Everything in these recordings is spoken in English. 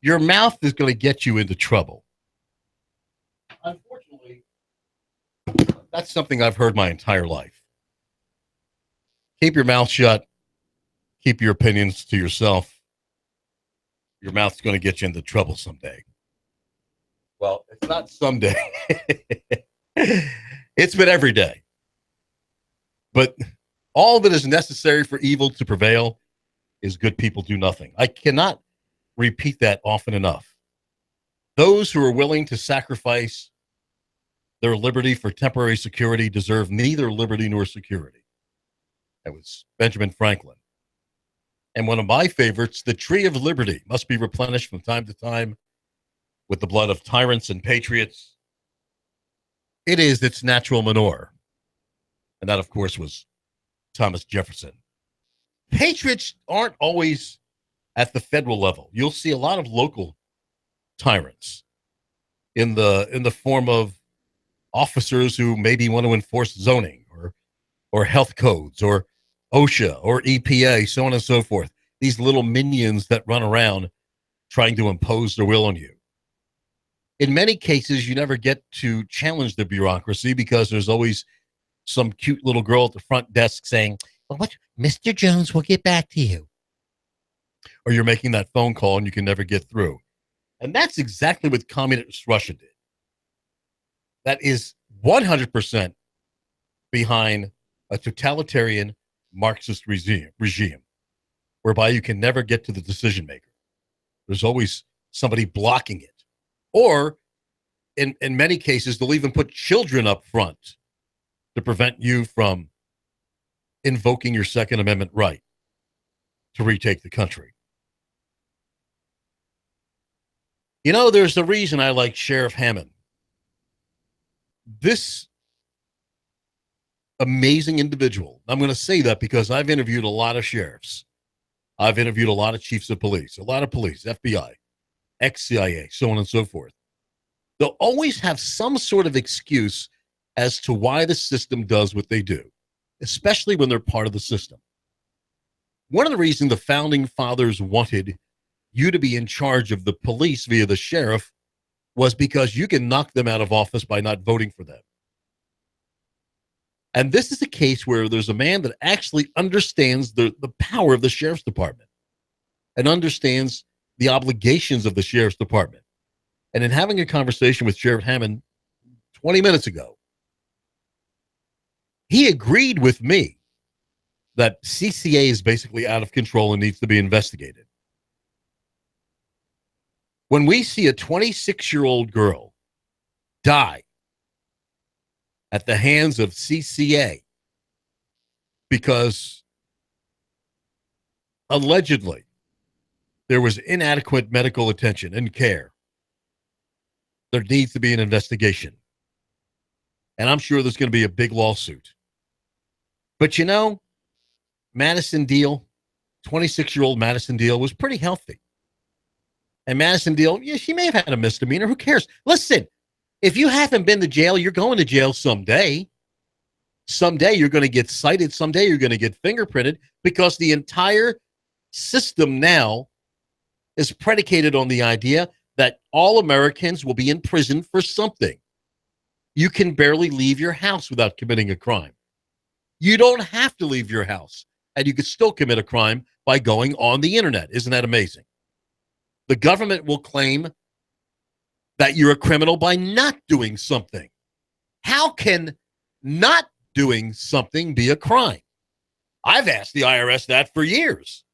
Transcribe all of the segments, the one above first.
your mouth is going to get you into trouble. Unfortunately, that's something I've heard my entire life. Keep your mouth shut. Keep your opinions to yourself. Your mouth's going to get you into trouble someday. Well, it's not someday. It's been every day. But all that is necessary for evil to prevail is good people do nothing. I cannot repeat that often enough. Those who are willing to sacrifice their liberty for temporary security deserve neither liberty nor security. That was Benjamin Franklin. And one of my favorites, the tree of liberty must be replenished from time to time with the blood of tyrants and patriots. It is its natural manure. And that, of course, was Thomas Jefferson. Patriots aren't always at the federal level. You'll see a lot of local tyrants in the form of officers who maybe want to enforce zoning or health codes or OSHA or EPA, so on and so forth. These little minions that run around trying to impose their will on you. In many cases, you never get to challenge the bureaucracy because there's always some cute little girl at the front desk saying, well, what, Mr. Jones will get back to you. Or you're making that phone call and you can never get through. And that's exactly what communist Russia did. That is 100% behind a totalitarian Marxist regime, whereby you can never get to the decision maker. There's always somebody blocking it. Or in many cases, they'll even put children up front to prevent you from invoking your Second Amendment right to retake the country. You know, there's a reason I like Sheriff Hammond. This amazing individual, I'm going to say that because I've interviewed a lot of sheriffs. I've interviewed a lot of chiefs of police, a lot of police, FBI, ex-CIA, so on and so forth. They'll always have some sort of excuse as to why the system does what they do, especially when they're part of the system. One of the reasons the founding fathers wanted you to be in charge of the police via the sheriff was because you can knock them out of office by not voting for them. And this is a case where there's a man that actually understands the power of the sheriff's department and understands the obligations of the sheriff's department. And in having a conversation with Sheriff Hammond 20 minutes ago, he agreed with me that CCA is basically out of control and needs to be investigated. When we see a 26-year-old girl die at the hands of CCA because allegedly there was inadequate medical attention and care, there needs to be an investigation. And I'm sure there's going to be a big lawsuit. But you know, Madison Deal, 26-year-old Madison Deal was pretty healthy. And Madison Deal, yeah, she may have had a misdemeanor. Who cares? Listen, if you haven't been to jail, you're going to jail someday. Someday you're going to get cited. Someday you're going to get fingerprinted because the entire system now is predicated on the idea that all Americans will be in prison for something. You can barely leave your house without committing a crime. You don't have to leave your house, and you can still commit a crime by going on the internet. Isn't that amazing? The government will claim that you're a criminal by not doing something. How can not doing something be a crime? I've asked the IRS that for years.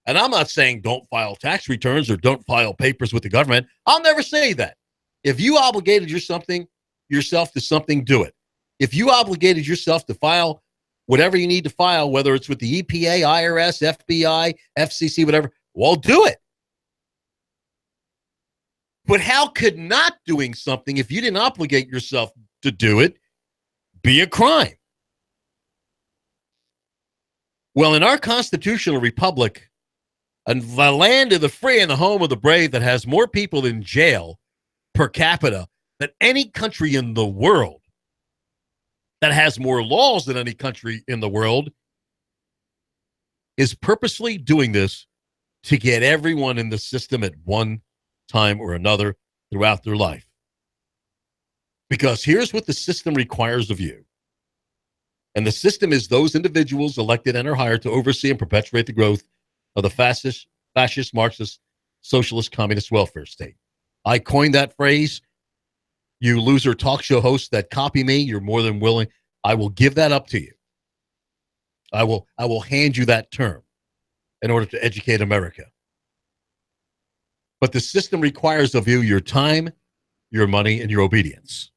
And I'm not saying don't file tax returns or don't file papers with the government. I'll never say that. If you obligated yourself to something, do it. If you obligated yourself to file whatever you need to file, whether it's with the EPA, IRS, FBI, FCC, whatever, well, do it. But how could not doing something, if you didn't obligate yourself to do it, be a crime? Well, in our constitutional republic, and the land of the free and the home of the brave that has more people in jail per capita than any country in the world, that has more laws than any country in the world, is purposely doing this to get everyone in the system at one time or another throughout their life. Because here's what the system requires of you. And the system is those individuals elected and are hired to oversee and perpetuate the growth of the fascist, Marxist, socialist, communist welfare state. I coined that phrase. You loser talk show hosts that copy me, you're more than willing. I will give that up to you. I will hand you that term in order to educate America. But the system requires of you your time, your money, and your obedience.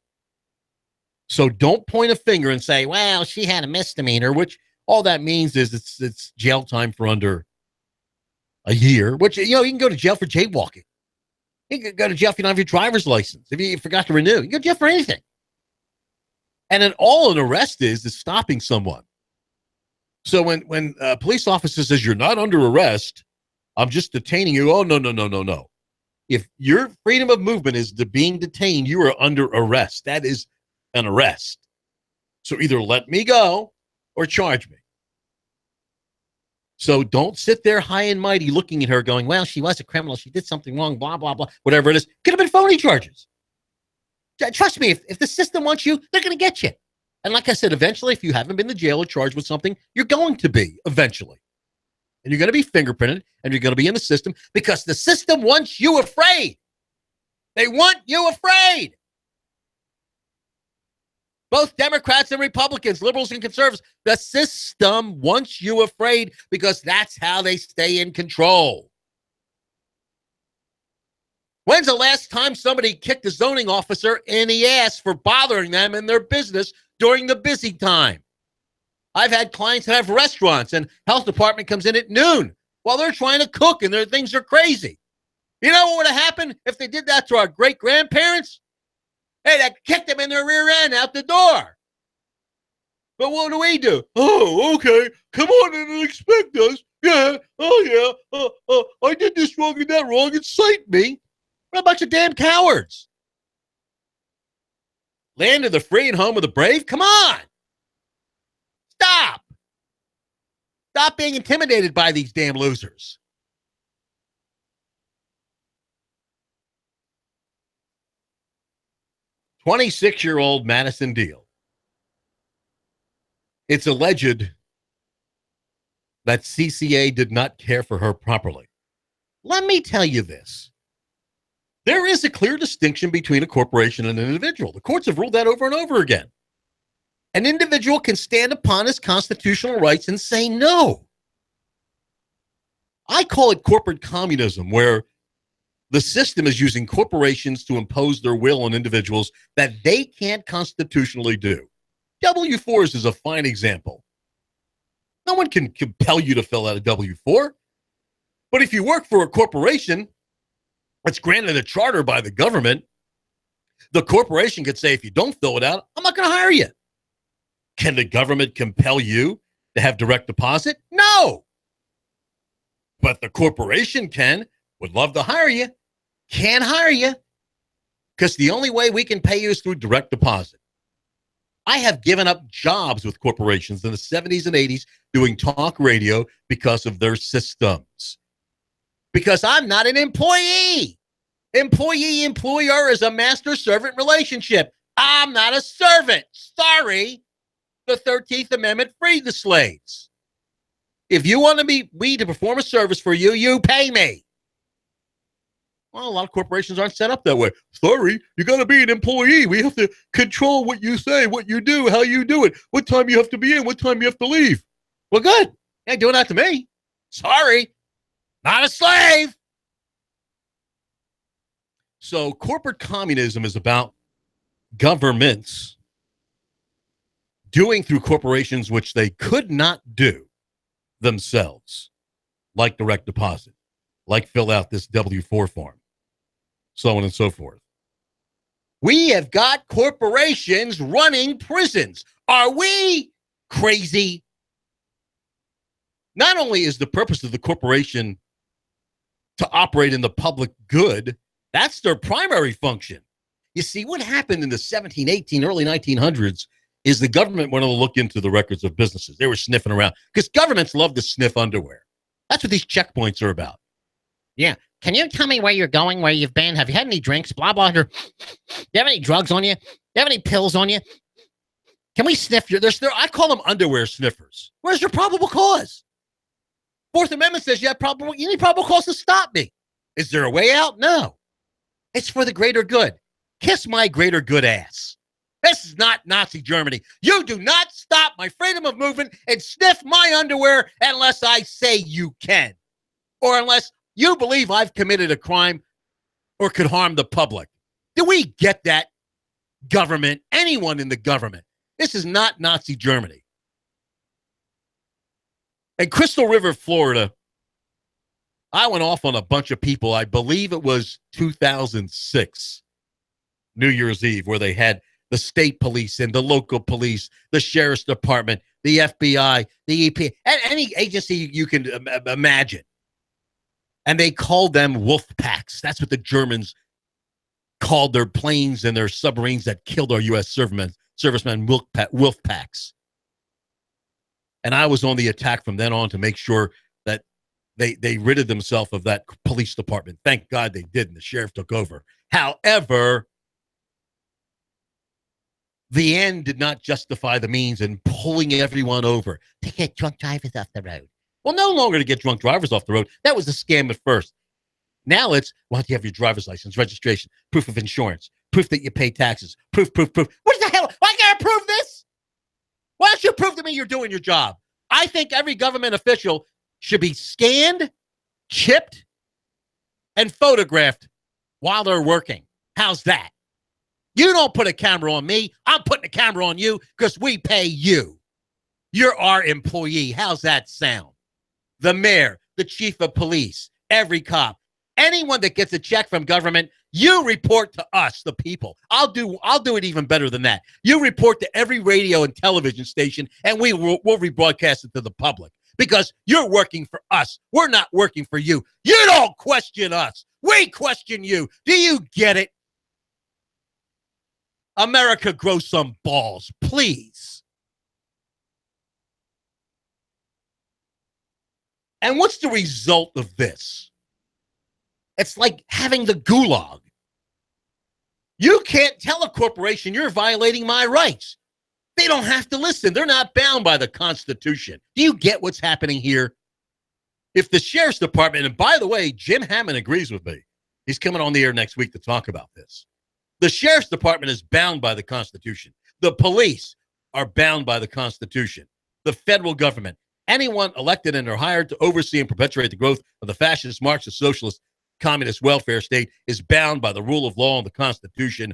So don't point a finger and say, well, she had a misdemeanor, which all that means is it's jail time for under a year, which, you can go to jail for jaywalking. You can go to jail if you don't have your driver's license, if you forgot to renew. You can go to jail for anything. And then all an arrest is stopping someone. So when a police officer says you're not under arrest, I'm just detaining you. Oh, no. If your freedom of movement is being detained, you are under arrest. That is an arrest. So either let me go or charge me. So don't sit there high and mighty looking at her going, well, she was a criminal. She did something wrong, blah, blah, blah, whatever it is. Could have been phony charges. Trust me, if the system wants you, they're going to get you. And like I said, eventually, if you haven't been to jail or charged with something, you're going to be eventually. And you're going to be fingerprinted and you're going to be in the system because the system wants you afraid. They want you afraid. Both Democrats and Republicans, liberals and conservatives, the system wants you afraid because that's how they stay in control. When's the last time somebody kicked a zoning officer in the ass for bothering them in their business during the busy time? I've had clients that have restaurants and health department comes in at noon while they're trying to cook and their things are crazy. You know what would have happened if they did that to our great-grandparents? Hey, that kicked them in their rear end out the door. But what do? Oh, okay. Come on in and expect us. Yeah. Oh, yeah. I did this wrong and that wrong. Incite me. What a bunch of damn cowards. Land of the free and home of the brave? Come on. Stop. Stop being intimidated by these damn losers. "26-year-old Madison Deal. It's alleged that CCA did not care for her properly. Let me tell you this. There is a clear distinction between a corporation and an individual. The courts have ruled that over and over again. An individual can stand upon his constitutional rights and say no. I call it corporate communism, where the system is using corporations to impose their will on individuals that they can't constitutionally do. W-4s is a fine example. No one can compel you to fill out a W-4. But if you work for a corporation that's granted a charter by the government, the corporation could say, if you don't fill it out, I'm not going to hire you. Can the government compel you to have direct deposit? No. But the corporation would love to hire you. Can't hire you because the only way we can pay you is through direct deposit. I have given up jobs with corporations in the 70s and 80s doing talk radio because of their systems. Because I'm not an employee. Employee-employer is a master-servant relationship. I'm not a servant. Sorry. The 13th Amendment freed the slaves. If you want me to perform a service for you, you pay me. Well, a lot of corporations aren't set up that way. Sorry, you got to be an employee. We have to control what you say, what you do, how you do it, what time you have to be in, what time you have to leave. Well, good. You ain't doing that to me. Sorry, not a slave. So corporate communism is about governments doing through corporations which they could not do themselves, like direct deposit, like fill out this W-4 form, so on and so forth. We have got corporations running prisons. Are we crazy? Not only is the purpose of the corporation to operate in the public good, that's their primary function. You see, what happened in the 1718, early 1900s is the government wanted to look into the records of businesses. They were sniffing around because governments love to sniff underwear. That's what these checkpoints are about. Yeah, Can you tell me where you're going, where you've been? Have you had any drinks? Blah, blah. Do you have any drugs on you? Do you have any pills on you? Can we sniff your... I call them underwear sniffers. Where's your probable cause? Fourth Amendment says you need probable cause to stop me. Is there a way out? No. It's for the greater good. Kiss my greater good ass. This is not Nazi Germany. You do not stop my freedom of movement and sniff my underwear unless I say you can. Or unless you believe I've committed a crime or could harm the public. Do we get that? Government, anyone in the government. This is not Nazi Germany. In Crystal River, Florida, I went off on a bunch of people. I believe it was 2006, New Year's Eve, where they had the state police and the local police, the sheriff's department, the FBI, the EPA, any agency you can imagine. And they called them wolf packs. That's what the Germans called their planes and their submarines that killed our U.S. servicemen, wolf packs. And I was on the attack from then on to make sure that they ridded themselves of that police department. Thank God they did, and the sheriff took over. However, the end did not justify the means in pulling everyone over to get drunk drivers off the road. Well, no longer to get drunk drivers off the road. That was a scam at first. Now it's, well, do you have your driver's license, registration, proof of insurance, proof that you pay taxes, proof. What the hell? I gotta prove this? Why don't you prove to me you're doing your job? I think every government official should be scanned, chipped, and photographed while they're working. How's that? You don't put a camera on me. I'm putting a camera on you because we pay you. You're our employee. How's that sound? The mayor, the chief of police, every cop, anyone that gets a check from government, you report to us, the people. I'll do it even better than that. You report to every radio and television station, and we'll rebroadcast it to the public because you're working for us. We're not working for you. You don't question us. We question you. Do you get it? America, grow some balls, please. And what's the result of this? It's like having the gulag. You can't tell a corporation you're violating my rights. They don't have to listen. They're not bound by the Constitution. Do you get what's happening here? If the sheriff's department, and by the way, Jim Hammond agrees with me. He's coming on the air next week to talk about this. The sheriff's department is bound by the Constitution. The police are bound by the Constitution. The federal government, anyone elected and are hired to oversee and perpetuate the growth of the fascist, Marxist, socialist, communist welfare state is bound by the rule of law and the Constitution,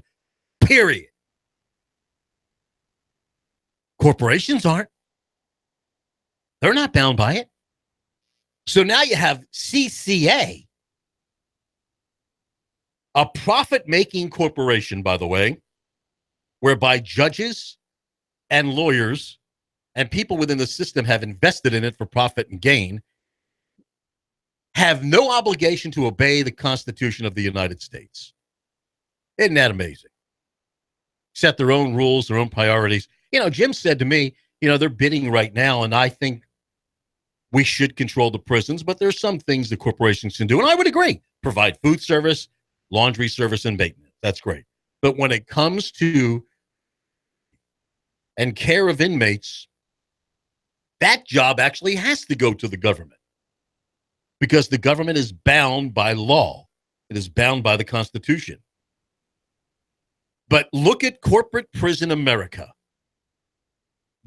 period. Corporations aren't. They're not bound by it. So now you have CCA, a profit-making corporation, by the way, whereby judges and lawyers and people within the system have invested in it for profit and gain, have no obligation to obey the Constitution of the United States. Isn't that amazing? Set their own rules, their own priorities. You know, Jim said to me, you know, they're bidding right now, and I think we should control the prisons, but there's some things the corporations can do, and I would agree. Provide food service, laundry service, and maintenance. That's great. But when it comes to and care of inmates, that job actually has to go to the government because the government is bound by law. It is bound by the Constitution. But look at corporate prison America.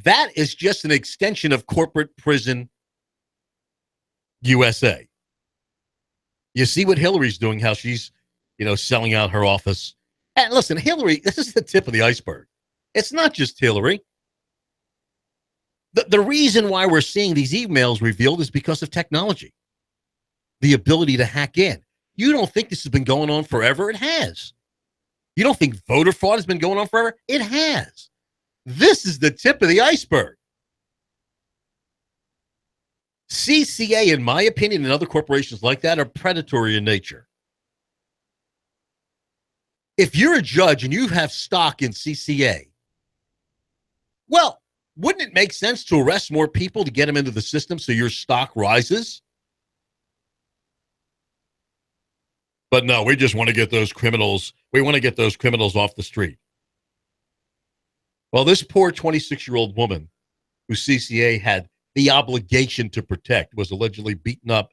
That is just an extension of corporate prison USA. You see what Hillary's doing, how she's, you know, selling out her office. And listen, Hillary, this is the tip of the iceberg. It's not just Hillary. The reason why we're seeing these emails revealed is because of technology. The ability to hack in. You don't think this has been going on forever? It has. You don't think voter fraud has been going on forever? It has. This is the tip of the iceberg. CCA, in my opinion, and other corporations like that are predatory in nature. If you're a judge and you have stock in CCA, well, wouldn't it make sense to arrest more people to get them into the system so your stock rises? But no, we just want to get those criminals. We want to get those criminals off the street. Well, this poor 26-year-old woman who CCA had the obligation to protect was allegedly beaten up,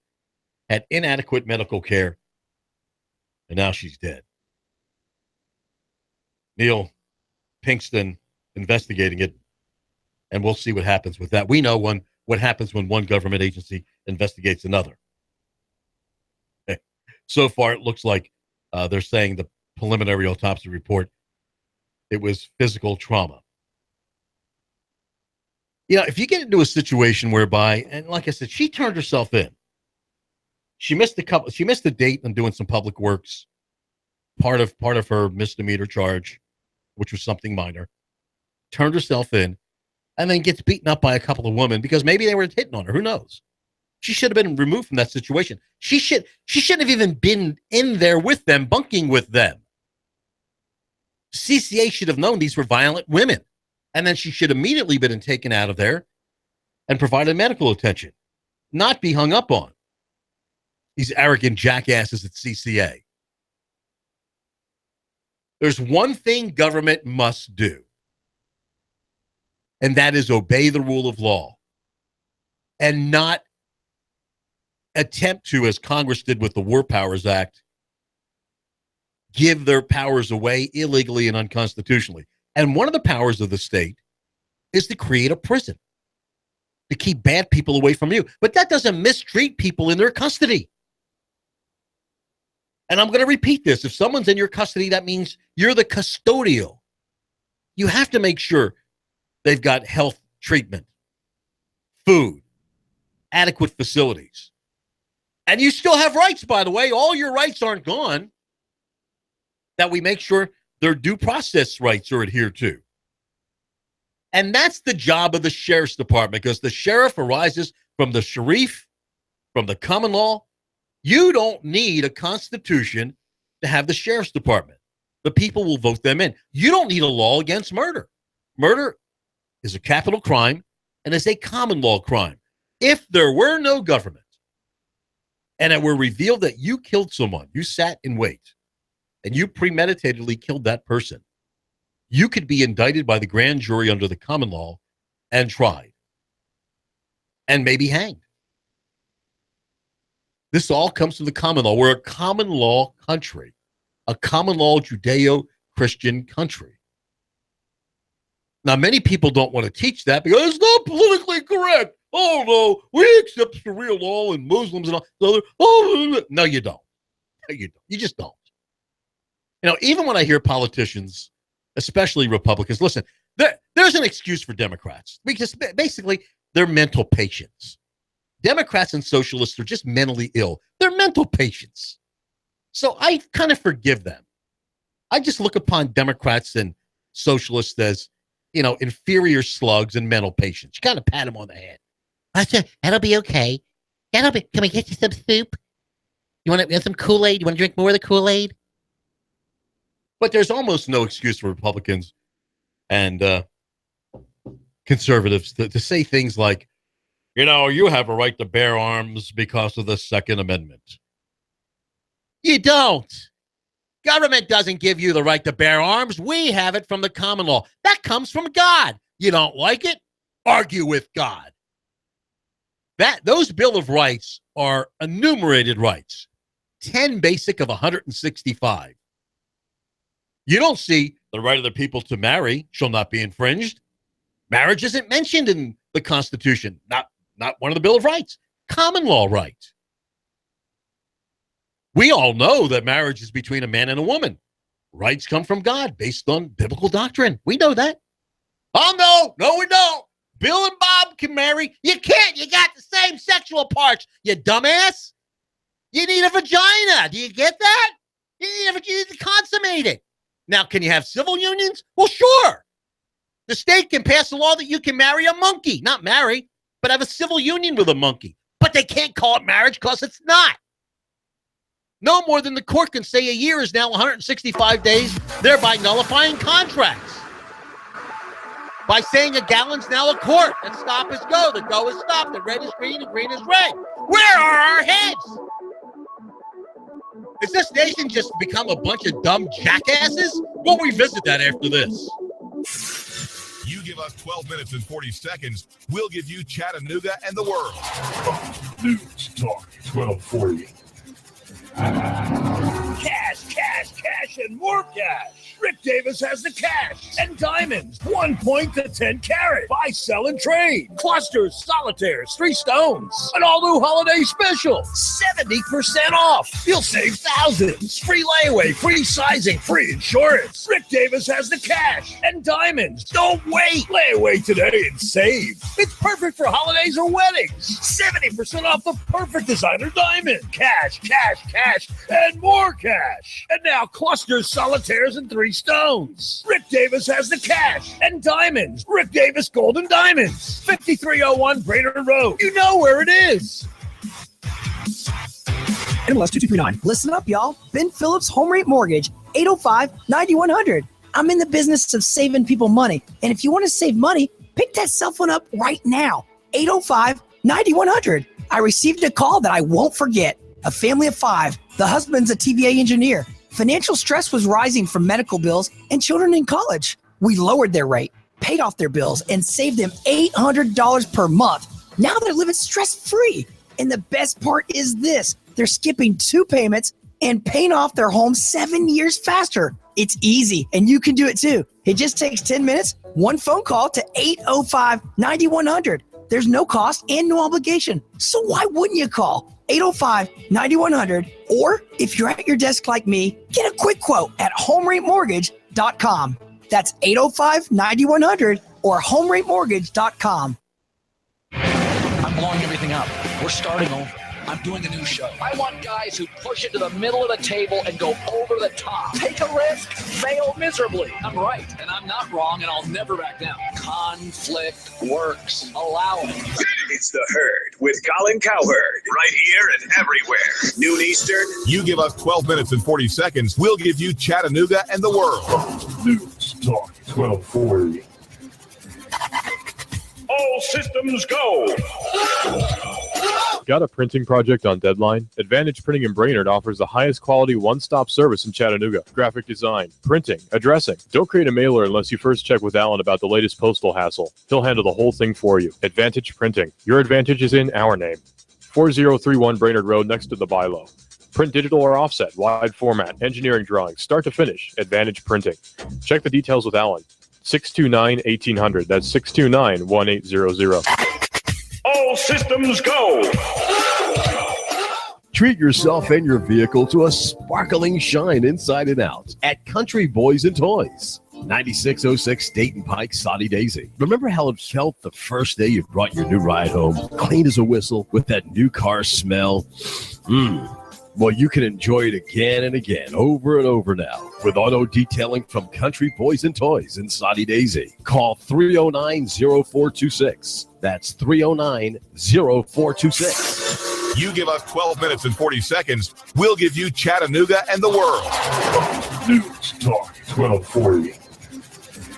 had inadequate medical care, and now she's dead. Neil Pinkston investigating it, and we'll see what happens with that. We know what happens when one government agency investigates another. So far, it looks like they're saying the preliminary autopsy report, it was physical trauma. You know, if you get into a situation whereby, and like I said, she turned herself in. She missed a date on doing some public works, part of her misdemeanor charge, which was something minor. Turned herself in, and then gets beaten up by a couple of women because maybe they were hitting on her. Who knows? She should have been removed from that situation. She shouldn't have even been in there with them, bunking with them. CCA should have known these were violent women. And then she should immediately been taken out of there and provided medical attention, not be hung up on. These arrogant jackasses at CCA. There's one thing government must do, and that is obey the rule of law and not attempt to, as Congress did with the War Powers Act, give their powers away illegally and unconstitutionally. And one of the powers of the state is to create a prison to keep bad people away from you. But that doesn't mistreat people in their custody. And I'm going to repeat this. If someone's in your custody, that means you're the custodial. You have to make sure they've got health treatment, food, adequate facilities. And you still have rights, by the way. All your rights aren't gone. That we make sure their due process rights are adhered to. And that's the job of the sheriff's department, because the sheriff arises from the sheriff, from the common law. You don't need a constitution to have the sheriff's department. The people will vote them in. You don't need a law against murder. Murder is a capital crime and is a common law crime. If there were no government and it were revealed that you killed someone, you sat in wait, and you premeditatedly killed that person, you could be indicted by the grand jury under the common law and tried and maybe hanged. This all comes from the common law. We're a common law country, a common law Judeo-Christian country. Now, many people don't want to teach that because it's not politically correct. Oh, no, we accept Sharia law and Muslims and all. Oh, no, you don't. No, you don't. You just don't. You know, even when I hear politicians, especially Republicans, listen, there's an excuse for Democrats because basically they're mental patients. Democrats and socialists are just mentally ill. They're mental patients. So I kind of forgive them. I just look upon Democrats and socialists as, you know, inferior slugs and mental patients. You kind of pat them on the head. That'll be okay. Can we get you some soup? You want some Kool-Aid? You want to drink more of the Kool-Aid? But there's almost no excuse for Republicans and conservatives to say things like, you know, you have a right to bear arms because of the Second Amendment. You don't. Government doesn't give you the right to bear arms. We have it from the common law. That comes from God. You don't like it? Argue with God. Those Bill of Rights are enumerated rights. 10 basic of 165. You don't see the right of the people to marry shall not be infringed. Marriage isn't mentioned in the Constitution. Not one of the Bill of Rights. Common law right. We all know that marriage is between a man and a woman. Rights come from God based on biblical doctrine. We know that. Oh, no, we don't. Bill and Bob can marry. You can't. You got the same sexual parts, you dumbass. You need a vagina. Do you get that? You need to consummate it. Now, can you have civil unions? Well, sure. The state can pass a law that you can marry a monkey. Not marry, but have a civil union with a monkey. But they can't call it marriage because it's not. No more than the court can say a year is now 165 days, thereby nullifying contracts. By saying a gallon's now a quart, and stop is go. The go is stop. The red is green, and green is red. Where are our heads? Has this nation just become a bunch of dumb jackasses? We'll revisit that after this. You give us 12 minutes and 40 seconds, we'll give you Chattanooga and the world. News Talk 1240. Cash, and more cash. Rick Davis has the cash and diamonds. 1 point to 10 carat. Buy, sell, and trade. Clusters, solitaires, 3 stones. An all-new holiday special. 70% off. You'll save thousands. Free layaway, free sizing, free insurance. Rick Davis has the cash and diamonds. Don't wait. Lay away today and save. It's perfect for holidays or weddings. 70% off the perfect designer diamond. Cash, and more cash. And now clusters, solitaires, and 3 stones. Rick Davis has the cash and diamonds. Rick Davis Gold and Diamonds. 5301 Brainerd Road. You know where it is. NMLS 2239. Listen up, y'all. Ben Phillips Home Rate Mortgage, 805-9100. I'm in the business of saving people money. And if you want to save money, pick that cell phone up right now. 805-9100. I received a call that I won't forget. A family of 5. The husband's a TVA engineer. Financial stress was rising from medical bills and children in college. We lowered their rate, paid off their bills, and saved them $800 per month. Now they're living stress-free. And the best part is this. They're skipping 2 payments and paying off their home 7 years faster. It's easy, and you can do it too. It just takes 10 minutes, 1 phone call to 805-9100. There's no cost and no obligation. So why wouldn't you call 805-9100? Or if you're at your desk like me, get a quick quote at homeratemortgage.com. That's 805-9100 or homeratemortgage.com. I'm blowing everything up. We're starting over. I'm doing a new show. I want guys who push it to the middle of the table and go over the top. Take a risk, fail miserably. I'm right, and I'm not wrong, and I'll never back down. Conflict works. Allow it. It's The Herd with Colin Cowherd. Right here and everywhere. Noon Eastern. You give us 12 minutes and 40 seconds, we'll give you Chattanooga and the world. News Talk 1240. All systems go. Got a printing project on deadline? Advantage Printing in Brainerd offers the highest quality one-stop service in Chattanooga. Graphic design, printing, addressing. Don't create a mailer unless you first check with Alan about the latest postal hassle. He'll handle the whole thing for you. Advantage Printing. Your advantage is in our name. 4031 Brainerd Road next to the Bilo. Print digital or offset, wide format, engineering drawings, start to finish. Advantage Printing. Check the details with Alan. 629-1800. That's 629-1800. All systems go. Treat yourself and your vehicle to a sparkling shine inside and out at Country Boys and Toys. 9606 Dayton Pike, Soddy Daisy. Remember how it felt the first day you brought your new ride home, clean as a whistle, with that new car smell? Well, you can enjoy it again and again, over and over now, with auto detailing from Country Boys and Toys in Soddy Daisy. Call 309-0426. That's 309-0426. You give us 12 minutes and 40 seconds, we'll give you Chattanooga and the world. News Talk 1240.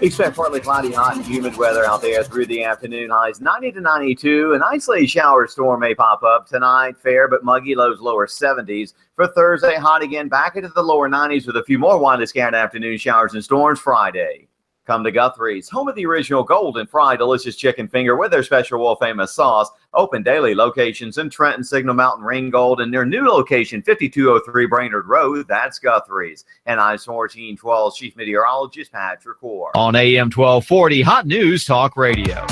Expect partly cloudy, hot, and humid weather out there through the afternoon. Highs 90 to 92. An isolated shower storm may pop up tonight. Fair but muggy, lows lower 70s. For Thursday, hot again, back into the lower 90s with a few more widely scattered afternoon showers and storms Friday. Come to Guthrie's, home of the original golden fried delicious chicken finger with their special world famous sauce. Open daily, locations in Trenton, Signal Mountain, Ringgold, and their new location, 5203 Brainerd Road. That's Guthrie's. And I'm 1412 Chief Meteorologist Patrick Orr. On AM 1240, Hot News Talk Radio.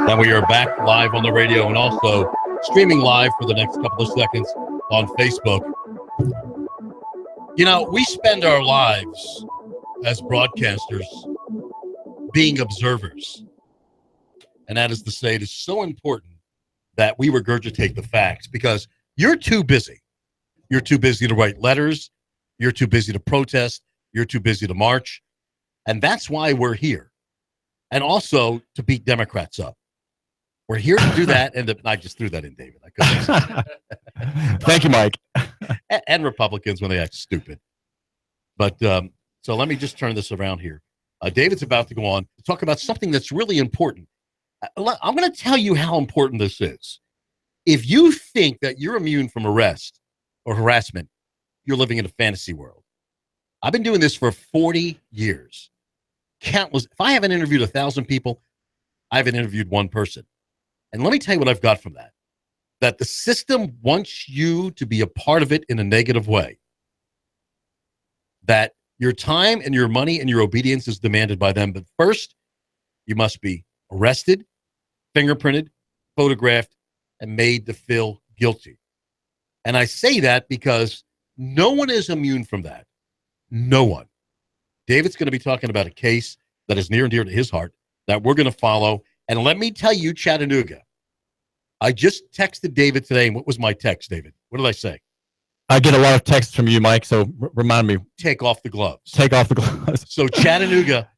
And we are back live on the radio and also streaming live for the next couple of seconds on Facebook. You know, we spend our lives as broadcasters being observers. And that is to say, it is so important that we regurgitate the facts because you're too busy. You're too busy to write letters. You're too busy to protest. You're too busy to march. And that's why we're here. And also to beat Democrats up. We're here to do that. And I just threw that in, David. I couldn't. Thank you, Mike. And Republicans when they act stupid. But so let me just turn this around here. David's about to go on to talk about something that's really important. I'm going to tell you how important this is. If you think that you're immune from arrest or harassment, you're living in a fantasy world. I've been doing this for 40 years. Countless. If I haven't interviewed 1,000 people, I haven't interviewed one person. And let me tell you what I've got from that. That the system wants you to be a part of it in a negative way. That your time and your money and your obedience is demanded by them. But first, you must be arrested, fingerprinted, photographed, and made to feel guilty. And I say that because no one is immune from that. No one. David's going to be talking about a case that is near and dear to his heart that we're going to follow. And let me tell you, Chattanooga, I just texted David today. And what was my text, David? What did I say? I get a lot of texts from you, Mike, so remind me. Take off the gloves. Take off the gloves. So Chattanooga.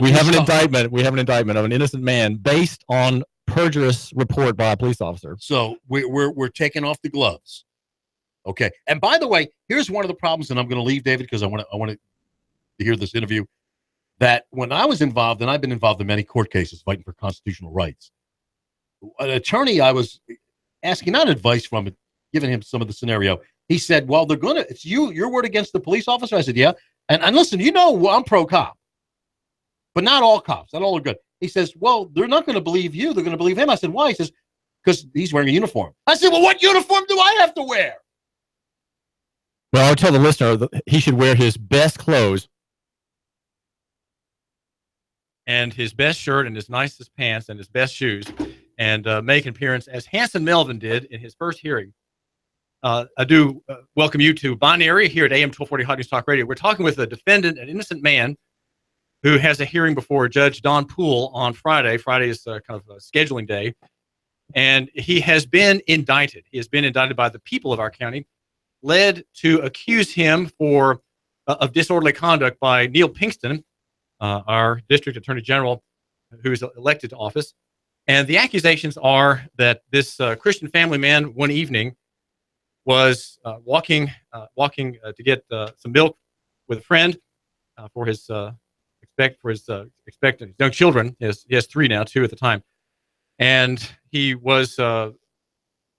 We have an indictment. We have an indictment of an innocent man based on perjurious report by a police officer. So we're taking off the gloves. Okay. And by the way, here's one of the problems, and I'm going to leave, David, because I want to hear this interview. That when I was involved, and I've been involved in many court cases fighting for constitutional rights, an attorney I was asking not advice from, but giving him some of the scenario. He said, well, it's your word against the police officer? I said, yeah. And listen, I'm pro-cop, but not all cops. Not all are good. He says, well, they're not going to believe you. They're going to believe him. I said, why? He says, because he's wearing a uniform. I said, well, what uniform do I have to wear? Well, I'll tell the listener that he should wear his best clothes and his best shirt and his nicest pants and his best shoes and make an appearance as Hanson Melvin did in his first hearing. I do welcome you to Binary here at AM 1240 Hot News Talk Radio. We're talking with a defendant, an innocent man, who has a hearing before Judge Don Poole on Friday. Friday is kind of a scheduling day. And he has been indicted. He has been indicted by the people of our county, led to accuse him of disorderly conduct by Neil Pinkston, our district attorney general, who is elected to office. And the accusations are that this Christian family man one evening was walking to get some milk with a friend for his expectant young children. He has 3 now, 2 at the time. And he was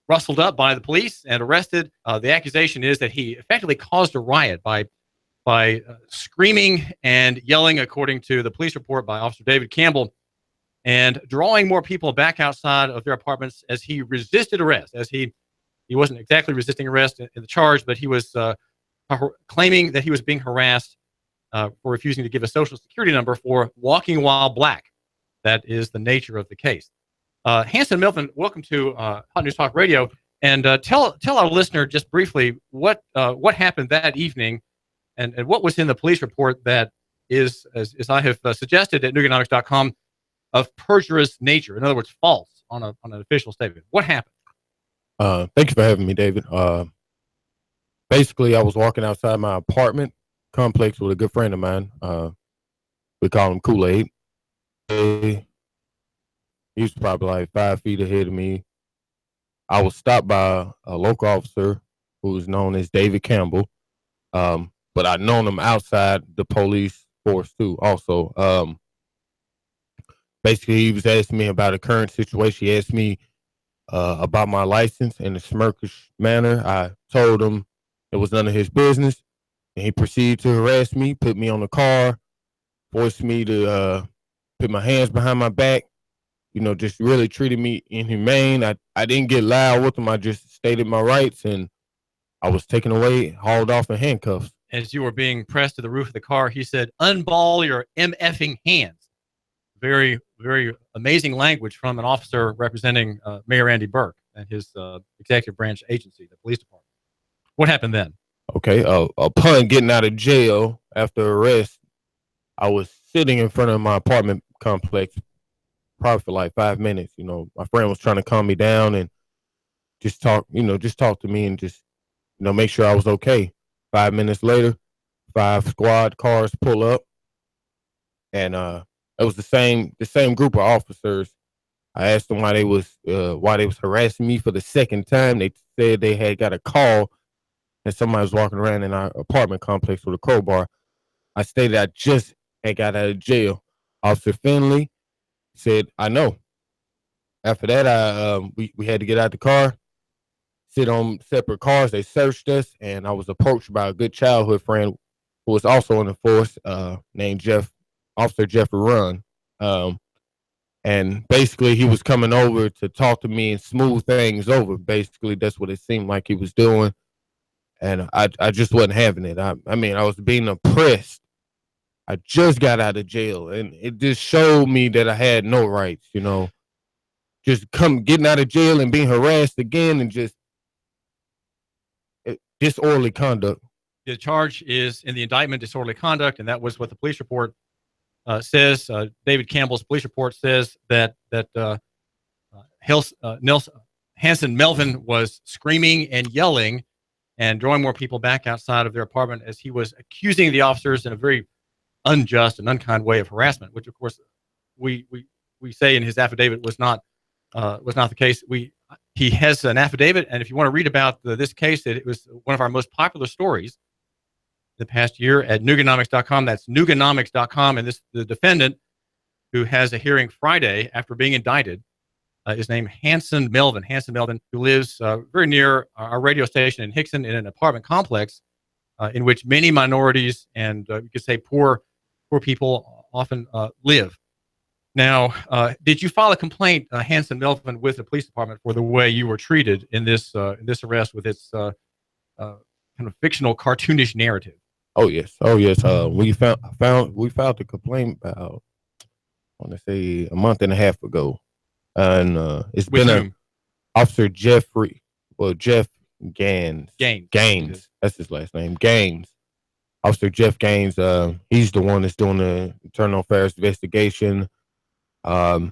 rustled up by the police and arrested. The accusation is that he effectively caused a riot by screaming and yelling, according to the police report by Officer David Campbell, and drawing more people back outside of their apartments as he resisted arrest. As he wasn't exactly resisting arrest in the charge, but he was claiming that he was being harassed for refusing to give a social security number for walking while black. That is the nature of the case. Hanson Melvin, welcome to Hot News Talk Radio, and tell our listener just briefly what happened that evening, and what was in the police report that is, as I have suggested at Nooganomics.com, of perjurious nature. In other words, false on an official statement. What happened? Thank you for having me, David. Basically, I was walking outside my apartment complex with a good friend of mine. We call him Kool-Aid. He was probably like 5 feet ahead of me. I was stopped by a local officer who was known as David Campbell. But I'd known him outside the police force too also. Basically, he was asking me about a current situation. He asked me about my license in a smirkish manner. I told him it was none of his business. And he proceeded to harass me, put me on the car, forced me to put my hands behind my back, just really treated me inhumane. I didn't get loud with him. I just stated my rights, and I was taken away, hauled off in handcuffs. As you were being pressed to the roof of the car, he said, "Unball your MFing hands." Very, very amazing language from an officer representing Mayor Andy Burke and his executive branch agency, the police department. What happened then? Okay, upon getting out of jail after arrest, I was sitting in front of my apartment complex probably for like 5 minutes. My friend was trying to calm me down and just talk to me and just, make sure I was okay. 5 minutes later, 5 squad cars pull up, and it was the same group of officers. I asked them why they was harassing me for the second time. They said they had got a call that somebody was walking around in our apartment complex with a crowbar. I stated I just had got out of jail. Officer Finley said, I know. After that, we had to get out the car, sit on separate cars. They searched us, and I was approached by a good childhood friend who was also in the force, named Officer Jeffrey Run. And basically, he was coming over to talk to me and smooth things over. Basically, that's what it seemed like he was doing. And I just wasn't having it. I mean, I was being oppressed. I just got out of jail, and it just showed me that I had no rights, you know. Just getting out of jail and being harassed again, and just disorderly conduct. The charge is in the indictment, disorderly conduct, and that was what the police report says. David Campbell's police report says that Hanson Melvin was screaming and yelling and drawing more people back outside of their apartment as he was accusing the officers in a very unjust and unkind way of harassment, which of course we say in his affidavit was not the case. He has an affidavit, and if you want to read about this case, it was one of our most popular stories the past year at Nooganomics.com. That's Nooganomics.com, and the defendant, who has a hearing Friday after being indicted, is named Hanson Melvin, who lives very near our radio station in Hickson in an apartment complex in which many minorities and you could say poor people often live. Now, did you file a complaint, Hanson Melvin, with the police department for the way you were treated in this arrest with its kind of fictional, cartoonish narrative? Oh yes. We filed the complaint about, I want to say, a month and a half ago, and it's with been whom? Officer Jeff Gaines. That's his last name, Gaines. Officer Jeff Gaines. He's the one that's doing the internal affairs investigation. I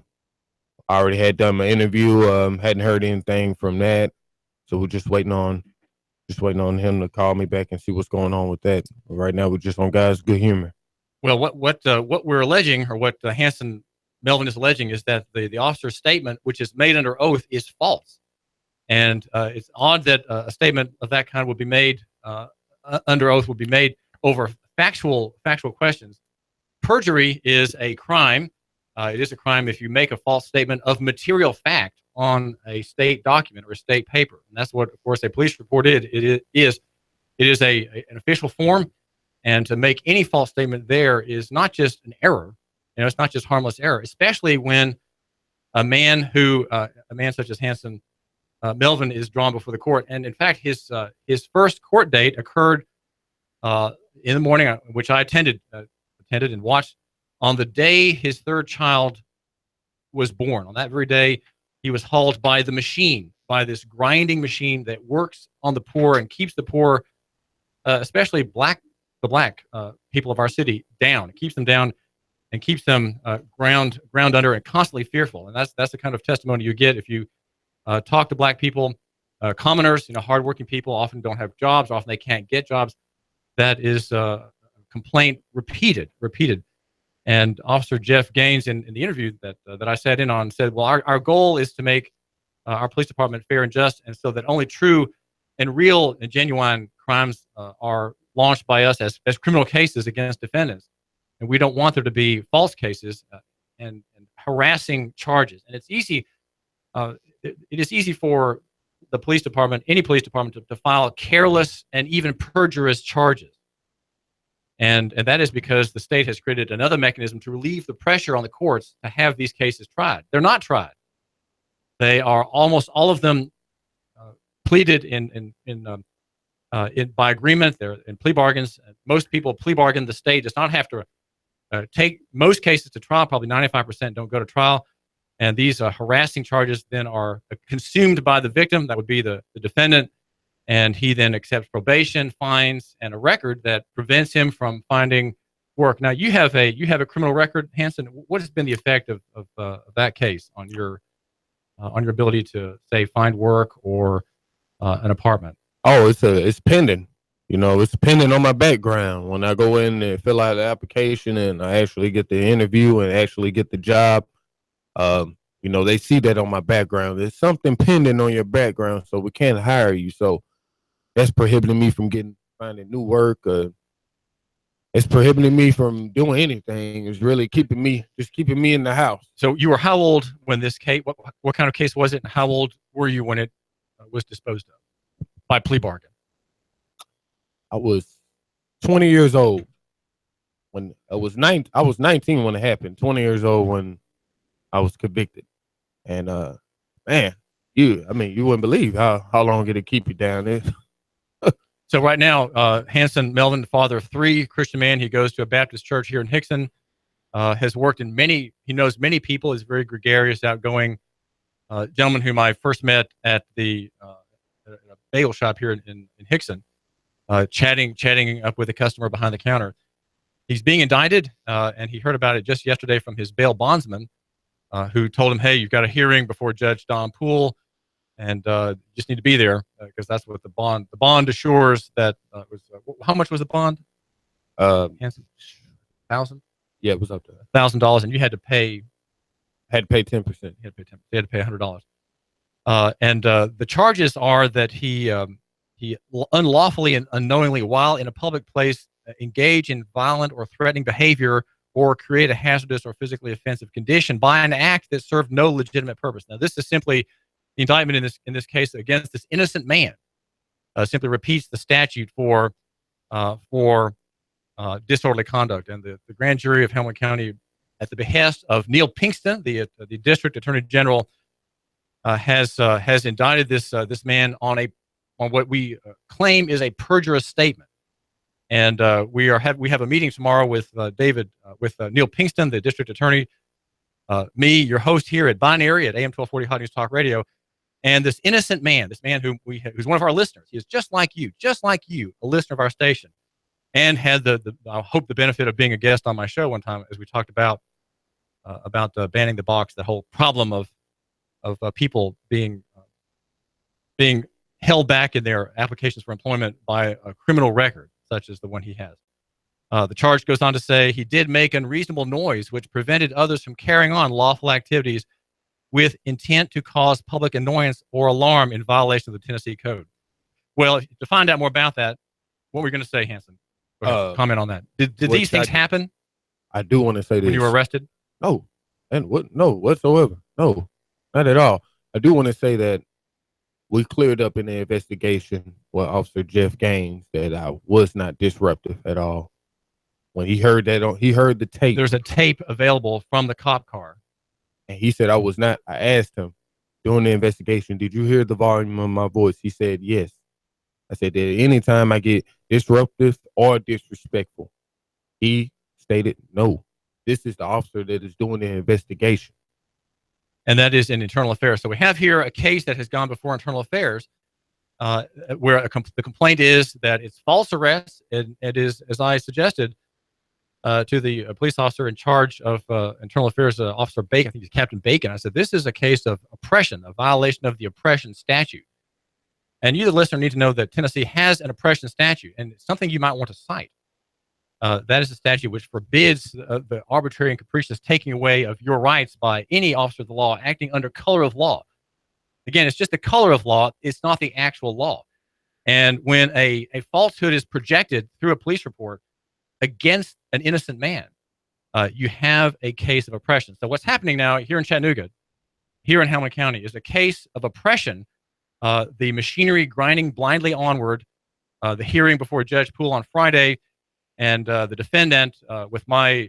already had done my interview. Hadn't heard anything from that, so we're just waiting on him to call me back and see what's going on with that. But right now, we're just on guys' good humor. Well, what we're alleging, or what Hanson Melvin is alleging, is that the officer's statement, which is made under oath, is false. And it's odd that a statement of that kind would be made under oath, would be made over factual questions. Perjury is a crime. It is a crime if you make a false statement of material fact on a state document or a state paper, and that's what, of course, a police report is. It is an official form, and to make any false statement there is not just an error. It's not just harmless error, especially when a man such as Hanson Melvin is drawn before the court. And in fact, his first court date occurred in the morning, which I attended and watched, on the day his third child was born. On that very day, he was hauled by the machine, by this grinding machine that works on the poor and keeps the poor, especially the black people of our city, down. It keeps them down and keeps them ground under and constantly fearful. And that's the kind of testimony you get if you talk to black people, commoners, hardworking people often don't have jobs, often they can't get jobs. That is a complaint repeated. And Officer Jeff Gaines, in the interview that I sat in on, said, well, our goal is to make our police department fair and just, and so that only true and real and genuine crimes are launched by us as criminal cases against defendants. And we don't want there to be false cases and harassing charges. And it's easy. It is easy for the police department, any police department, to file careless and even perjurious charges. And that is because the state has created another mechanism to relieve the pressure on the courts to have these cases tried. They're not tried. They are almost all of them pleaded by agreement. They're in plea bargains. Most people plea bargain. The state does not have to take most cases to trial. Probably 95% don't go to trial. And these harassing charges then are consumed by the victim. That would be the defendant. And he then accepts probation, fines, and a record that prevents him from finding work. Now, you have a criminal record, Hanson. What has been the effect of that case on your ability to, say, find work or an apartment? Oh, it's pending. It's pending on my background. When I go in and fill out the application and I actually get the interview and actually get the job, they see that on my background. There's something pending on your background, so we can't hire you. So that's prohibiting me from finding new work. it's prohibiting me from doing anything. It's really keeping me in the house. So you were how old when this case? What kind of case was it? And how old were you when it was disposed of by plea bargain? I was 20 years old when I was 19 when it happened. 20 years old when I was convicted. And man, you wouldn't believe how long it'd keep you down there. So right now, Hanson Melvin, father of 3, Christian man, he goes to a Baptist church here in Hickson, has worked in he knows many people, is very gregarious, outgoing gentleman whom I first met at a bagel shop here in Hickson, chatting up with a customer behind the counter. He's being indicted, and he heard about it just yesterday from his bail bondsman, who told him, hey, you've got a hearing before Judge Don Poole, and just need to be there because that's what the bond assures that was. How much was the bond? Hanson? $1,000? Yeah, it was up to $1,000, and you had to pay. Had to pay 10%. You had to pay 10%. You had to pay $100. And the charges are that he unlawfully and unknowingly, while in a public place, engage in violent or threatening behavior or create a hazardous or physically offensive condition by an act that served no legitimate purpose. Now, this is simply the indictment in this case against this innocent man. Simply repeats the statute for disorderly conduct, and the grand jury of Hamilton County, at the behest of Neil Pinkston, the district attorney general, has indicted this man on what we claim is a perjurous statement. And we have a meeting tomorrow with Neil Pinkston, the district attorney, me, your host here at Binary at AM 1240 Hot News Talk Radio, and this innocent man, who's one of our listeners. He is just like you, a listener of our station, and had I hope the benefit of being a guest on my show one time as we talked about banning the box, the whole problem of people being held back in their applications for employment by a criminal record such as the one he has. The charge goes on to say he did make unreasonable noise which prevented others from carrying on lawful activities with intent to cause public annoyance or alarm in violation of the Tennessee Code. Well, to find out more about that, what were you going to say, Hanson? Go ahead, comment on that. Did these things happen? I do want to say this. When you were arrested? No. No, whatsoever. No, not at all. I do want to say that we cleared up in the investigation with Officer Jeff Gaines that I was not disruptive at all. When he heard he heard the tape. There's a tape available from the cop car. And he said I was not. I asked him during the investigation, did you hear the volume of my voice? He said yes. I said that anytime I get disruptive or disrespectful, he stated no. This is the officer that is doing the investigation. And that is in Internal Affairs. So we have here a case that has gone before Internal Affairs where the complaint is that it's false arrest. And it is, as I suggested to the police officer in charge of Internal Affairs, Officer Bacon, I think he's Captain Bacon. I said, this is a case of oppression, a violation of the oppression statute. And you, the listener, need to know that Tennessee has an oppression statute, and it's something you might want to cite. That is a statute which forbids the arbitrary and capricious taking away of your rights by any officer of the law acting under color of law. Again, it's just the color of law. It's not the actual law. And when a falsehood is projected through a police report against an innocent man, you have a case of oppression. So what's happening now here in Chattanooga, here in Hamilton County, is a case of oppression. The machinery grinding blindly onward, the hearing before Judge Poole on Friday, and the defendant, with my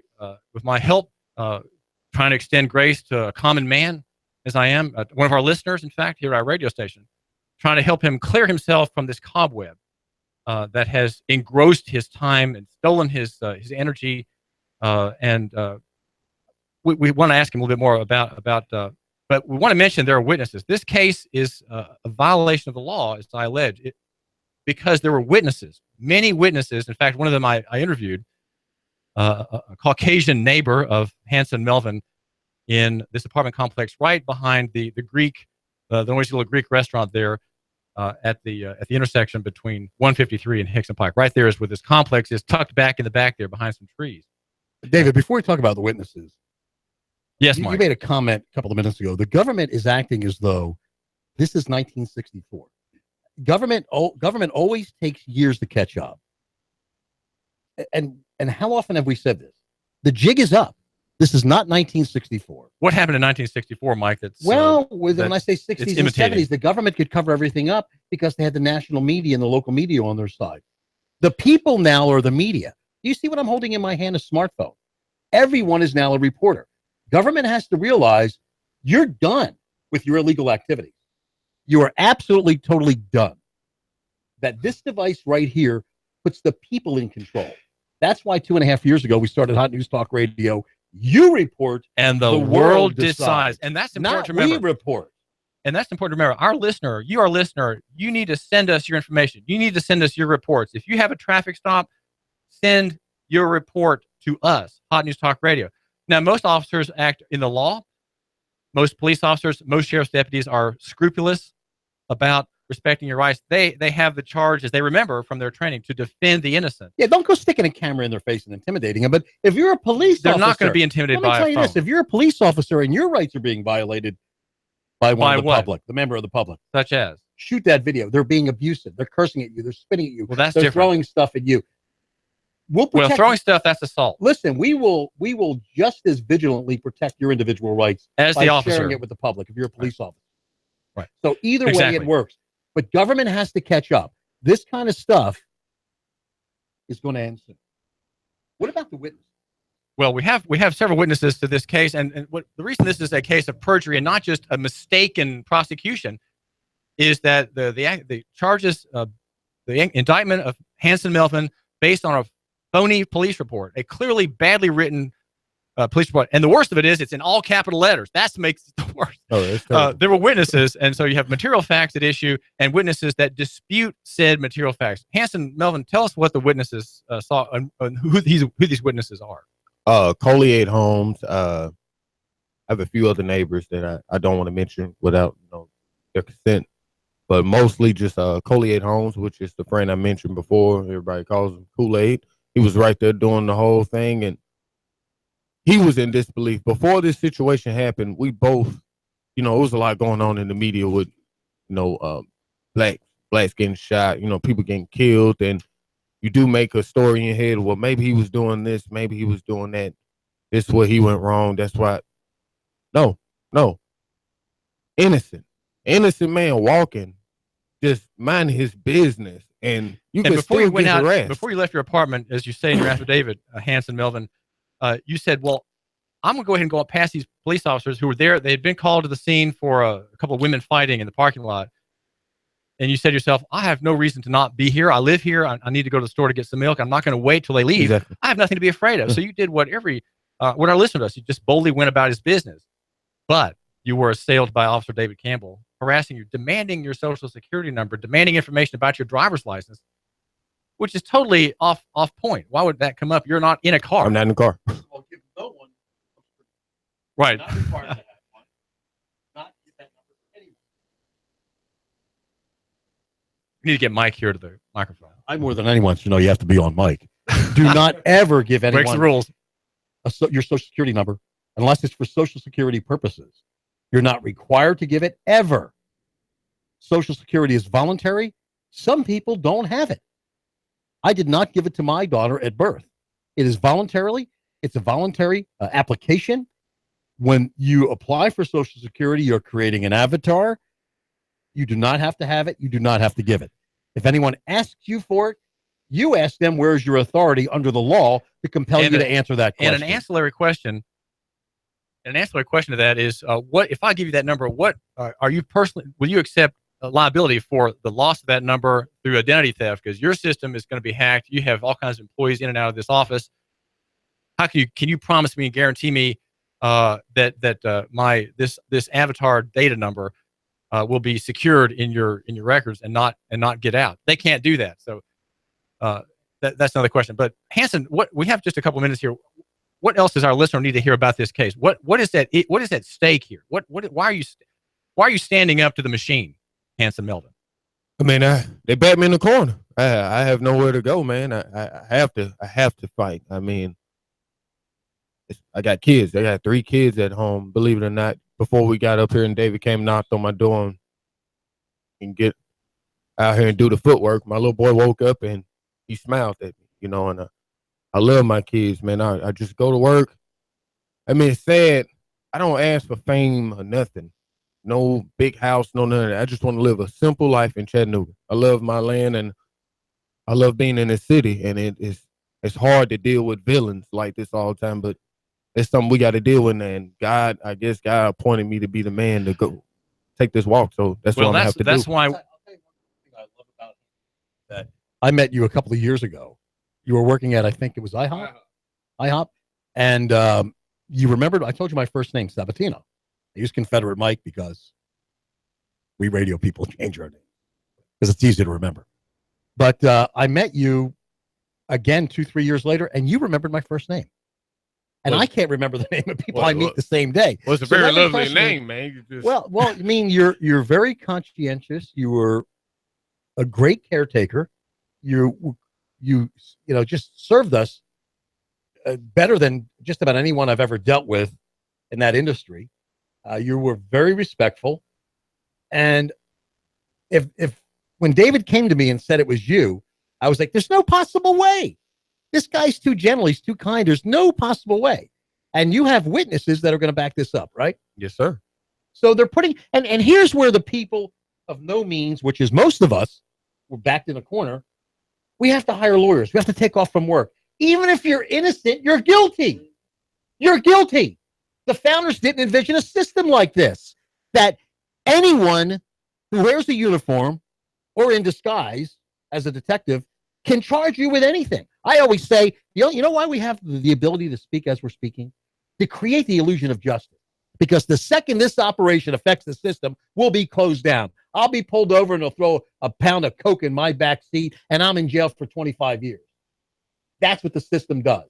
help, trying to extend grace to a common man, as I am, one of our listeners, in fact, here at our radio station, trying to help him clear himself from this cobweb that has engrossed his time and stolen his energy. And we want to ask him a little bit more about but we want to mention there are witnesses. This case is a violation of the law, as I allege, because there were witnesses, many witnesses. In fact, one of them I interviewed, a Caucasian neighbor of Hanson Melvin in this apartment complex right behind the Greek, the noisy little Greek restaurant there at the intersection between 153 and Hickson Pike. Right there is where this complex is, tucked back in the back there behind some trees. David, before we talk about the witnesses, yes, you Mike. made a comment a couple of minutes ago. The government is acting as though this is 1964. Government always takes years to catch up. And And how often have we said this? The jig is up. This is not 1964. What happened in 1964, Mike? When I say 60s and 70s, the government could cover everything up because they had the national media and the local media on their side. The people now are the media. Do you see what I'm holding in my hand? A smartphone. Everyone is now a reporter. Government has to realize you're done with your illegal activities. You are absolutely, totally done. That this device right here puts the people in control. That's why 2.5 years ago we started Hot News Talk Radio. You report, and the world decides. And that's important Not to remember. We report. And that's important to remember. Our listener, you need to send us your information. You need to send us your reports. If you have a traffic stop, send your report to us, Hot News Talk Radio. Now, most officers act in the law. Most police officers, most sheriff's deputies are scrupulous about respecting your rights. They have the charge, as they remember from their training, to defend the innocent. Yeah, don't go sticking a camera in their face and intimidating them. But if you're a police officer, they're not going to be intimidated by a phone. This. If you're a police officer and your rights are being violated by one of the public, the member of the public, such as shoot that video. They're being abusive. They're cursing at you. They're spitting at you. Well, that's they're different. Throwing stuff at you. Well, throwing stuff, that's assault. Listen, we will just as vigilantly protect your individual rights as by the officer sharing it with the public if you're a police officer. Right. So either way it works. But government has to catch up. This kind of stuff is going to end soon. What about the witness? Well, we have several witnesses to this case, and the reason this is a case of perjury and not just a mistaken prosecution is that the charges, the indictment of Hanson Melvin based on a phony police report, a clearly badly written police report. And the worst of it is it's in all capital letters. That makes it the worst. There were witnesses, and so you have material facts at issue and witnesses that dispute said material facts. Hanson Melvin, tell us what the witnesses saw and who these witnesses are. Collier Homes. I have a few other neighbors that I don't want to mention without their consent, but mostly just Collier Homes, which is the friend I mentioned before. Everybody calls him Kool-Aid. He was right there doing the whole thing, and he was in disbelief. Before this situation happened, we both, it was a lot going on in the media with, blacks getting shot, people getting killed, and you do make a story in your head, well, maybe he was doing this, maybe he was doing that. This is where he went wrong. That's why. No. Innocent man walking, just minding his business, and before you went out, before you left your apartment, as you say in your affidavit, Hanson Melvin, you said, well, I'm going to go ahead and go up past these police officers who were there. They had been called to the scene for a couple of women fighting in the parking lot. And you said to yourself, I have no reason to not be here. I live here. I need to go to the store to get some milk. I'm not going to wait till they leave. Exactly. I have nothing to be afraid of. So you did what our listener does. You just boldly went about his business. But you were assailed by Officer David Campbell, harassing you, demanding your social security number, demanding information about your driver's license, which is totally off point. Why would that come up? You're not in a car. I'm not in the car. Right. You need to get Mike here to the microphone. I more than anyone should know you have to be on mic. Do not ever give anyone breaks the rules. Your social security number unless it's for social security purposes. You're not required to give it ever. Social security is voluntary. Some people don't have it. I did not give it to my daughter at birth. It is voluntarily. It's a voluntary application. When you apply for Social Security, you're creating an avatar. You do not have to have it. You do not have to give it. If anyone asks you for it, you ask them, where's your authority under the law to compel you to answer that question? And an ancillary question to that is, what if I give you that number, what are you personally, will you accept liability for the loss of that number through identity theft? Because your system is going to be hacked. You have all kinds of employees in and out of this office. How can you promise me and guarantee me that my this avatar data number will be secured in your records and not get out? They can't do that. So that's another question. But Hanson, we have just a couple minutes here. What else does our listener need to hear about this case? What is at stake here? Why are you standing up to the machine, Hanson Melvin? I mean, they bat me in the corner. I have nowhere to go, man. I have to fight. I mean, I got kids. I got 3 kids at home. Believe it or not, before we got up here and David came and knocked on my door and get out here and do the footwork, my little boy woke up and he smiled at me, and I love my kids, man. I just go to work. I mean, it's sad. I don't ask for fame or nothing. No big house, no none of that. I just want to live a simple life in Chattanooga. I love my land, and I love being in the city. And it's hard to deal with villains like this all the time, but it's something we got to deal with. And God appointed me to be the man to go take this walk. So that's what I have to do. That's why. I'll tell you one thing I love about him, that I met you a couple of years ago. You were working at, I think it was IHOP. And you remembered, I told you my first name, Sabatino. I use Confederate Mike because we radio people change our name because it's easy to remember. But I met you again 2-3 years later, and you remembered my first name. And I can't remember the name of people I meet the same day. Well, it's a very lovely name, man. Well, I mean, you're very conscientious. You were a great caretaker. You just served us better than just about anyone I've ever dealt with in that industry. You were very respectful. And if when David came to me and said it was you, I was like, there's no possible way. This guy's too gentle. He's too kind. There's no possible way. And you have witnesses that are going to back this up, right? Yes, sir. So they're putting, and here's where the people of no means, which is most of us, we're backed in a corner. We have to hire lawyers. We have to take off from work. Even if you're innocent, you're guilty. You're guilty. The founders didn't envision a system like this, that anyone who wears a uniform or in disguise as a detective can charge you with anything. I always say, you know why we have the ability to speak as we're speaking? To create the illusion of justice. Because the second this operation affects the system, we'll be closed down. I'll be pulled over and they'll throw a pound of coke in my back seat, and I'm in jail for 25 years. That's what the system does.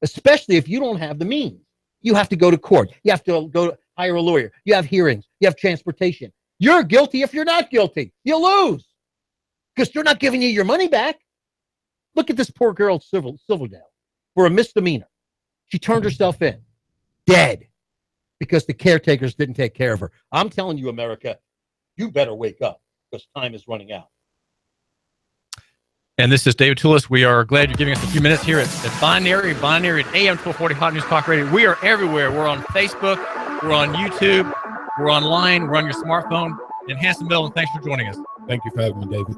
Especially if you don't have the means. You have to go to court. You have to go to hire a lawyer. You have hearings. You have transportation. You're guilty if you're not guilty. You lose. Because they're not giving you your money back. Look at this poor girl, Silverdale, for a misdemeanor. She turned herself in. Dead. Because the caretakers didn't take care of her. I'm telling you, America, you better wake up because time is running out. And this is David Tulis. We are glad you're giving us a few minutes here at Binary at AM 1240 Hot News Talk Radio. We are everywhere. We're on Facebook. We're on YouTube. We're online. We're on your smartphone. And Hanson Melvin, thanks for joining us. Thank you for having me, David.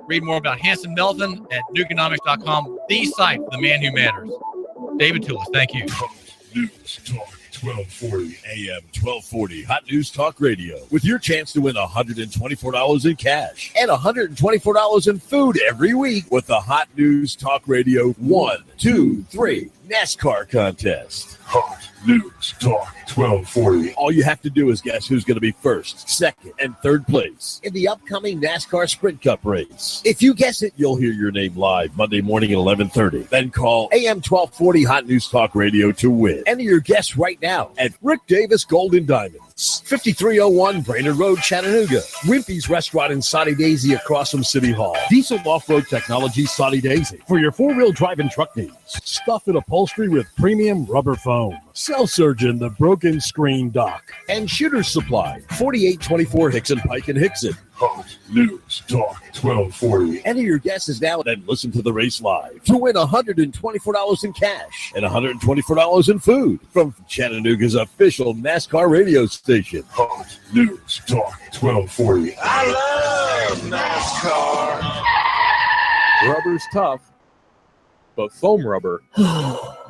Read more about Hanson Melvin at Nooganomics.com, the site for the man who matters. David Tulis, thank you. News Talk 1240. AM 1240 Hot News Talk Radio with your chance to win $124 in cash and $124 in food every week with the Hot News Talk Radio 1, 2, 3 NASCAR contest. Hot News Talk 1240. All you have to do is guess who's going to be first, second, and third place in the upcoming NASCAR Sprint Cup race. If you guess it, you'll hear your name live Monday morning at 11:30. Then call AM 1240 Hot News Talk Radio to win. Enter your guess right now at Rick Davis Gold and Diamonds, 5301 Brainerd Road, Chattanooga. Wimpy's Restaurant in Soddy Daisy across from City Hall. Diesel Off-Road Technology, Soddy Daisy. For your four-wheel drive and truck needs. Stuff and upholstery with premium rubber foam. Cell Surgeon, the Broken Screen Dock. And Shooter's Supply, 4824 Hickson Pike in Hickson. Hot News Talk 1240. Enter your guesses now and then listen to the race live to win $124 in cash and $124 in food from Chattanooga's official NASCAR radio station. Hot News Talk 1240. I love NASCAR. Rubber's tough, but foam rubber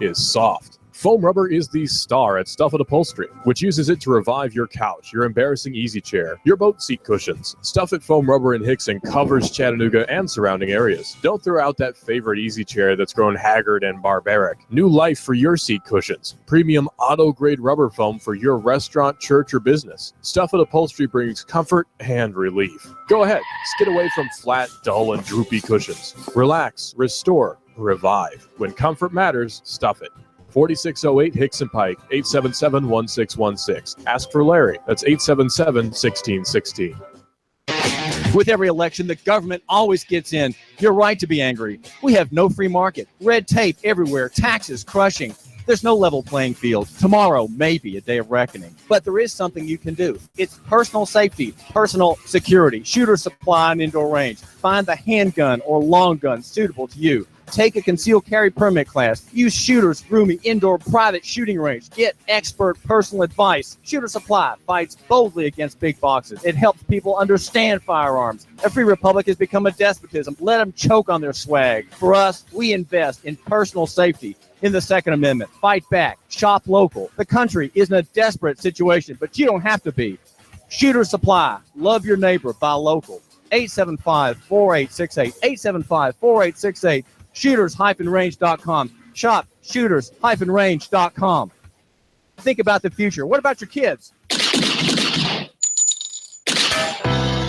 is soft. Foam rubber is the star at Stuff It Upholstery, which uses it to revive your couch, your embarrassing easy chair, your boat seat cushions. Stuff It Foam Rubber in Hickson covers Chattanooga and surrounding areas. Don't throw out that favorite easy chair that's grown haggard and barbaric. New life for your seat cushions. Premium auto-grade rubber foam for your restaurant, church, or business. Stuff It Upholstery brings comfort and relief. Go ahead, skid away from flat, dull, and droopy cushions. Relax, restore, revive. When comfort matters, Stuff It. 4608 Hickson Pike, 877-1616. Ask for Larry. That's 877-1616. With every election, the government always gets in. You're right to be angry. We have no free market, red tape everywhere, taxes crushing. There's no level playing field. Tomorrow may be a day of reckoning, but there is something you can do. It's personal safety, personal security, shooter supply and indoor range. Find the handgun or long gun suitable to you. Take a concealed carry permit class. Use Shooters roomy indoor private shooting range. Get expert personal advice. Shooter Supply fights boldly against big boxes. It helps people understand firearms. A free republic has become a despotism. Let them choke on their swag. For us, we invest in personal safety. In the Second Amendment, fight back, shop local. The country is in a desperate situation, but you don't have to be. Shooter Supply, love your neighbor, buy local. 875-4868, 875-4868, shooters-range.com. Shop shooters-range.com. Think about the future. What about your kids?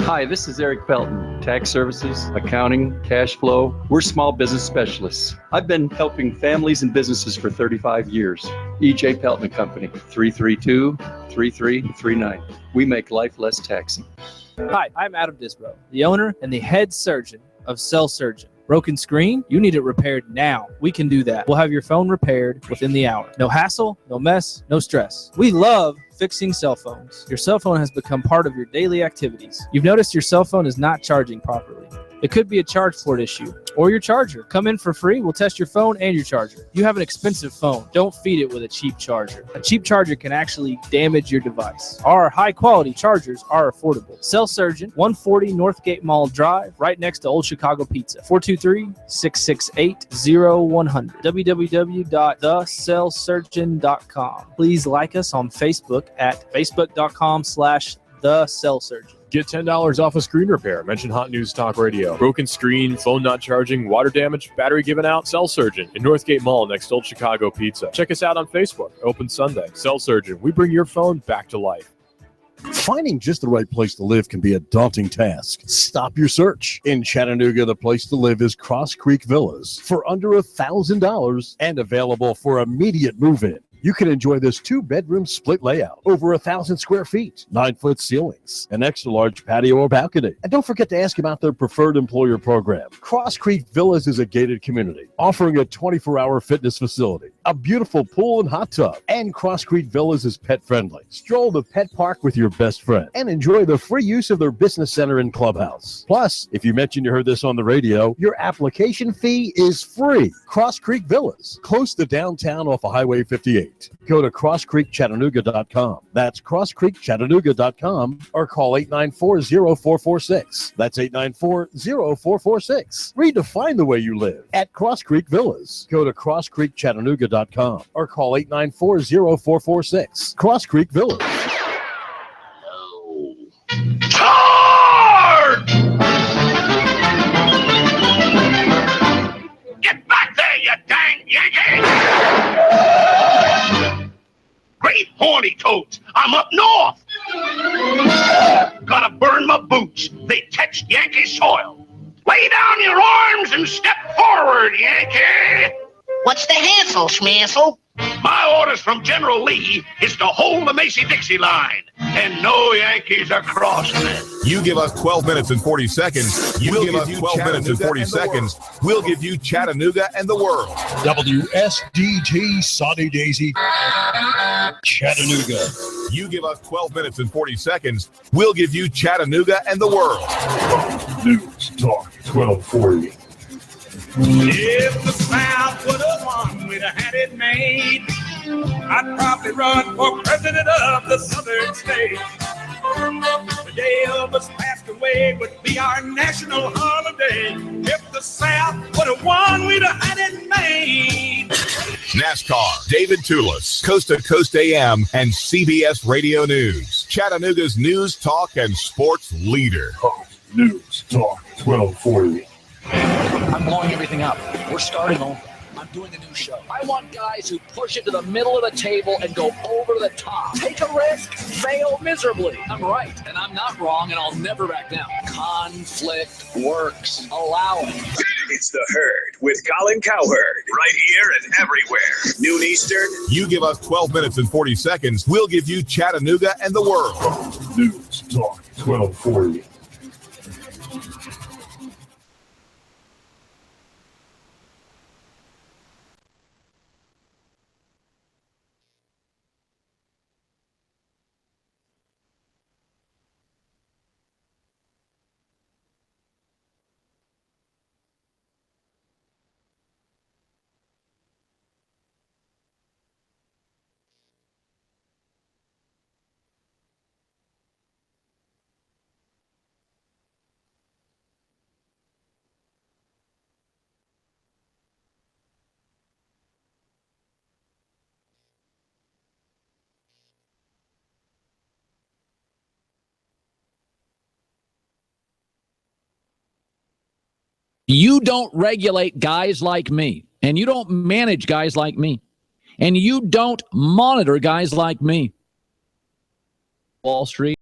Hi, this is Eric Pelton, tax services, accounting, cash flow. We're small business specialists. I've been helping families and businesses for 35 years. E.J. Pelton and Company, 332-3339. We make life less taxing. Hi, I'm Adam Disbrow, the owner and the head surgeon of Cell Surgeon. Broken screen? You need it repaired now. We can do that. We'll have your phone repaired within the hour. No hassle, no mess, no stress. We love fixing cell phones. Your cell phone has become part of your daily activities. You've noticed your cell phone is not charging properly. It could be a charge port issue or your charger. Come in for free. We'll test your phone and your charger. You have an expensive phone. Don't feed it with a cheap charger. A cheap charger can actually damage your device. Our high quality chargers are affordable. Cell Surgeon, 140 Northgate Mall Drive, right next to Old Chicago Pizza. 423-668-0100. www.thecellsurgeon.com. Please like us on Facebook at facebook.com/thecellsurgeon. Get $10 off a screen repair. Mention Hot News Talk Radio. Broken screen, phone not charging, water damage, battery given out. Cell Surgeon in Northgate Mall next to Old Chicago Pizza. Check us out on Facebook. Open Sunday. Cell Surgeon. We bring your phone back to life. Finding just the right place to live can be a daunting task. Stop your search. In Chattanooga, the place to live is Cross Creek Villas for under $1,000 and available for immediate move-in. You can enjoy this 2-bedroom split layout, over 1,000 square feet, 9-foot ceilings, an extra large patio or balcony. And don't forget to ask about their preferred employer program. Cross Creek Villas is a gated community, offering a 24-hour fitness facility, a beautiful pool and hot tub. And Cross Creek Villas is pet friendly. Stroll the pet park with your best friend and enjoy the free use of their business center and clubhouse. Plus, if you mention you heard this on the radio, your application fee is free. Cross Creek Villas, close to downtown off of Highway 58. Go to crosscreekchattanooga.com. That's crosscreekchattanooga.com or call 894-0446. That's 894-0446. Redefine the way you live at Cross Creek Villas. Go to crosscreekchattanooga.com or call 894-0446. Cross Creek Villas. Charge! Get back there, you dang Yankee! Great horny toads, I'm up north. Gotta burn my boots. They touched Yankee soil. Lay down your arms and step forward, Yankee. What's the hassle, Schmansel? My orders from General Lee is to hold the Macy-Dixie line, and no Yankees are crossing it. You give us 12 minutes and 40 seconds. We'll give you 12 minutes and 40 seconds. We'll give you Chattanooga and the world. WSDT Saudi Daisy, Chattanooga. You give us 12 minutes and 40 seconds. We'll give you Chattanooga and the world. News Talk 1240. If the South would have won, we'd have had it made. I'd probably run for president of the southern state. The day Elvis passed away would be our national holiday. If the South would have won, we'd have had it made. NASCAR, David Tulis, Coast to Coast AM, and CBS Radio News. Chattanooga's news, talk, and sports leader. News Talk 1240. I'm blowing everything up. We're starting over. I'm doing a new show. I want guys who push it to the middle of the table and go over the top. Take a risk, fail miserably. I'm right, and I'm not wrong, and I'll never back down. Conflict works. Allow it. It's The Herd with Colin Cowherd. Right here and everywhere. Noon Eastern. You give us 12 minutes and 40 seconds. We'll give you Chattanooga and the world. News Talk 1240. you don't regulate guys like me, and you don't manage guys like me, and you don't monitor guys like me, Wall Street